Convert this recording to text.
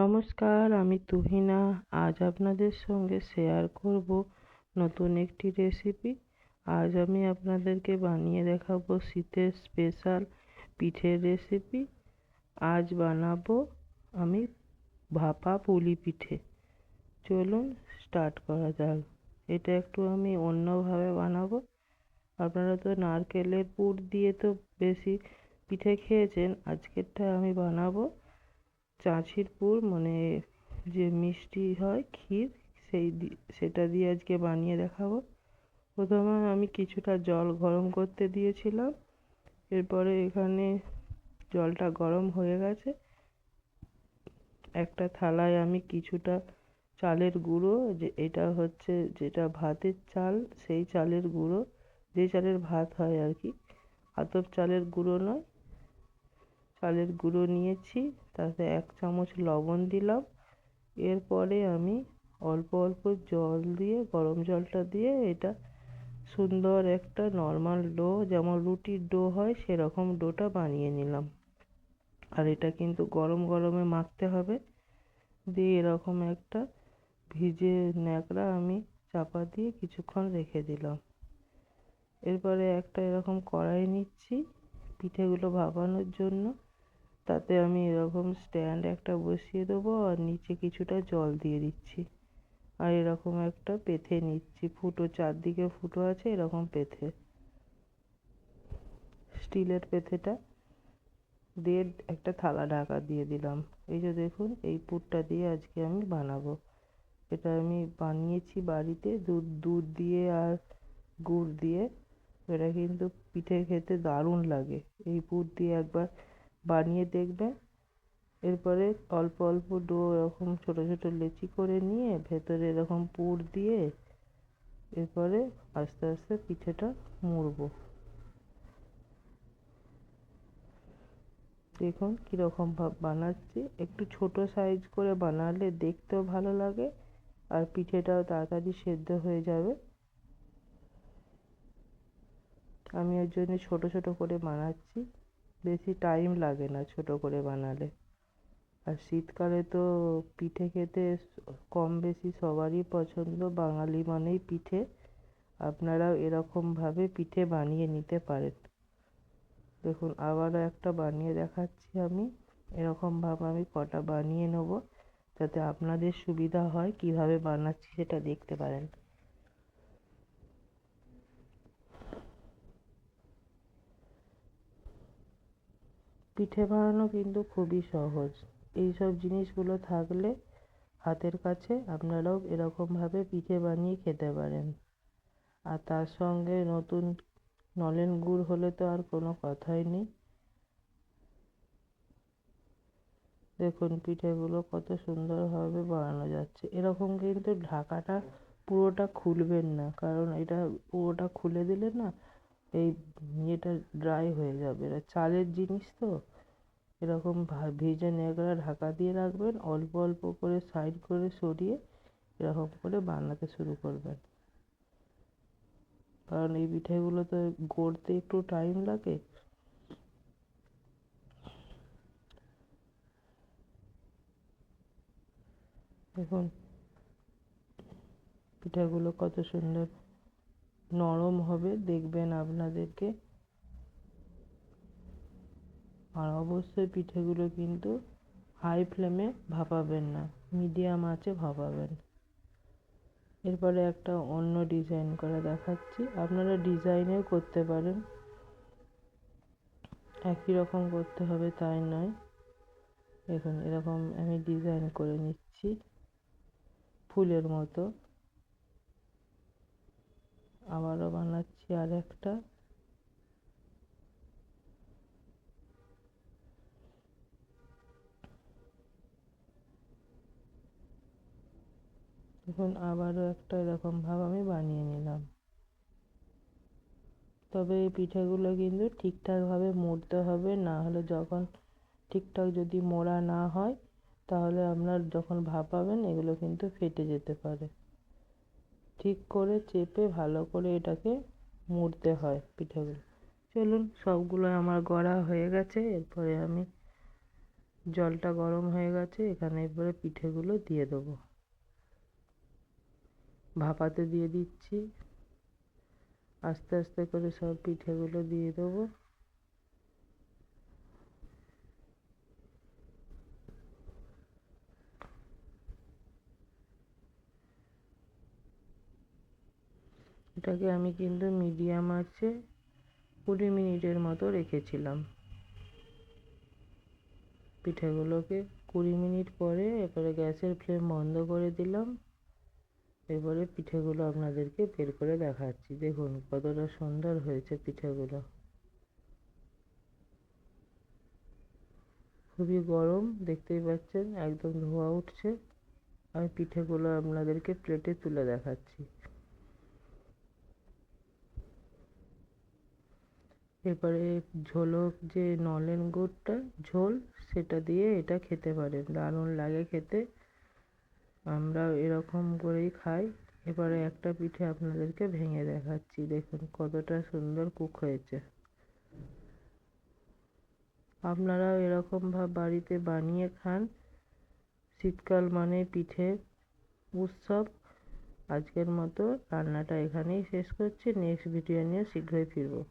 নমস্কার, আমি তুহিনা। আজ আপনাদের সঙ্গে শেয়ার করব নতুন একটি রেসিপি। আজ আমি আপনাদেরকে বানিয়ে দেখাবো শীতের স্পেশাল পিঠের রেসিপি। আজ বানাবো আমি ভাপা পুলি পিঠে। চলুন স্টার্ট করা যাক। এটা একটু আমি অন্যভাবে বানাবো। আপনারা তো নারকেলের পুর দিয়ে তো বেশি পিঠে খেয়েছেন। আজকেরটা আমি বানাবো চাঁচির পুর, মানে যে মিষ্টি হয় ক্ষীর, সেটা দিয়ে আজকে বানিয়ে দেখাবো। প্রথমে আমি কিছুটা জল গরম করতে দিয়েছিলাম। এরপরে এখানে জলটা গরম হয়ে গেছে। একটা থালায় আমি কিছুটা চালের গুঁড়ো, যে এটা হচ্ছে যেটা ভাতের চাল, সেই চালের গুঁড়ো, যে চালের ভাত হয় আর কি, আতপ চালের গুঁড়ো নয়, চালের গুঁড়ো নিয়েছি। তাতে 1 চামচ লবণ দিলাম। এরপরে আমি অল্প অল্প জল দিয়ে, গরম জলটা দিয়ে, এটা সুন্দর একটা নর্মাল ডো, যেমন রুটির ডো হয় সেরকম ডোটা বানিয়ে নিলাম। আর এটা কিন্তু গরম গরমে মাখতে হবে। দিয়ে এরকম একটা ভিজে ন্যাকড়া আমি চাপা দিয়ে কিছুক্ষণ রেখে দিলাম। এরপরে একটা এরকম কড়াই নিচ্ছি পিঠেগুলো ভাপানোর জন্য। তাতে আমি এরকম স্ট্যান্ড একটা বসিয়ে দেবো, আর নিচে কিছুটা জল দিয়ে দিচ্ছি। আর এরকম একটা পেথে নিচ্ছি, ফুটো, চারদিকে ফুটো আছে এরকম পেথে, স্টিলের পেথেটা দিয়ে একটা থালা ঢাকা দিয়ে দিলাম। এই যে দেখুন, এই পুরটা দিয়ে আজকে আমি বানাবো। এটা আমি বানিয়েছি বাড়িতে দুধ দিয়ে আর গুড় দিয়ে। এটা কিন্তু পিঠে খেতে দারুণ লাগে। এই পুর দিয়ে একবার বানিয়ে দেখবেন। এরপরে অল্প অল্প ডো এরকম ছোট ছোট লেচি করে নিয়ে ভেতরে এরকম পুর দিয়ে এরপরে আস্তে আস্তে পিঠেটা মুড়বো। দেখুন কীরকম ভাব বানাচ্ছি। একটু ছোট সাইজ করে বানালে দেখতেও ভালো লাগে, আর পিঠেটাও তাড়াতাড়ি সেদ্ধ হয়ে যাবে। আমি এর জন্য ছোট ছোট করে বানাচ্ছি, বেশি টাইম লাগে না ছোট করে বানালে। আর শীতকালে তো পিঠে খেতে কম বেশি সবারই পছন্দ, বাঙালি মানেই পিঠে। আপনারাও এরকমভাবে পিঠে বানিয়ে নিতে পারেন। দেখুন আবারও একটা বানিয়ে দেখাচ্ছি আমি। এরকমভাবে আমি কটা বানিয়ে নেব, যাতে আপনাদের সুবিধা হয় কিভাবে বানাচ্ছি সেটা দেখতে পারেন। পিঠে বানানো কিন্তু খুবই সহজ। এইসব জিনিসগুলো থাকলে হাতের কাছে আপনারাও এরকমভাবে পিঠে বানিয়ে খেতে পারেন। আর তার সঙ্গে নতুন নলেন গুড় হলে তো আর কোনো কথাই নেই। দেখুন পিঠেগুলো কত সুন্দরভাবে বানানো যাচ্ছে। এরকম কিন্তু ঢাকাটা পুরোটা খুলবেন না, কারণ এটা পুরোটা খুলে দিলে না এই ইয়েটা ড্রাই হয়ে যাবে। এটা চালের জিনিস তো। এরকম ভিজে ন্যাকড়া ঢাকা দিয়ে রাখবেন, অল্প অল্প করে সাইড করে সরিয়ে এরকম করে বানাতে শুরু করবেন। কারণ এই পিঠেগুলো তো গড়তে একটু টাইম লাগে। দেখুন পিঠেগুলো কত সুন্দর নরম হবে, দেখবেন আপনাদেরকে। আর অবশ্যই পিঠেগুলো কিন্তু হাই ফ্লেমে ভাপাবেন না, মিডিয়াম আঁচে ভাপাবেন। এরপরে একটা অন্য ডিজাইন করে দেখাচ্ছি, আপনারা ডিজাইনেও করতে পারেন, একই রকম করতে হবে তাই নয়। দেখুন এরকম আমি ডিজাইন করে নিচ্ছি ফুলের মতো। আবারও বানাচ্ছি আর একটা। দেখুন আবারও একটা এরকমভাবে আমি বানিয়ে নিলাম। তবে এই পিঠেগুলো কিন্তু ঠিকঠাকভাবে মুড়তে হবে, না হলে যখন ঠিকঠাক যদি মোড়া না হয় তাহলে আপনার যখন ভাপাবেন এগুলো কিন্তু ফেটে যেতে পারে। ঠিক করে চেপে ভালো করে এটাকে মুড়তে হয় পিঠেগুলো। চলুন সবগুলো আমার গড়া হয়ে গেছে। এরপরে আমি জলটা গরম হয়ে গেছে, এখানে এবারে পিঠেগুলো দিয়ে দেবো। ভাপাতে দিয়ে দিচ্ছি, আস্তে আস্তে করে সব পিঠেগুলো দিয়ে দেবো। এটাকে আমি কিন্তু মিডিয়াম আঁচে 20 মিনিটের মতো রেখেছিলাম। পিঠেগুলোকে 20 মিনিট পরে এবারে গ্যাসের ফ্লেম বন্ধ করে দিলাম। এবারে পিঠেগুলো আপনাদেরকে বের করে দেখাচ্ছি। দেখুন কতটা সুন্দর হয়েছে পিঠেগুলো। খুবই গরম, দেখতেই পাচ্ছেন একদম ধোঁয়া উঠছে। আমি পিঠেগুলো আপনাদেরকে প্লেটে তুলে দেখাচ্ছি। এবারে ঝোলক যে নলেন গুড়টা ঝোল, সেটা দিয়ে এটা খেতে পারেন, দারুণ লাগে খেতে। আমরা এরকম করেই খাই। এবারে একটা পিঠে আপনাদেরকে ভেঙে দেখাচ্ছি, দেখুন কতটা সুন্দর কুক হয়েছে। আপনারাও এরকম ভাবে বাড়িতে বানিয়ে খান। শীতকাল মানে পিঠের উৎসব। আজকের মতো রান্নাটা এখানেই শেষ করছি। নেক্সট ভিডিও নিয়ে শীঘ্রই ফিরবো।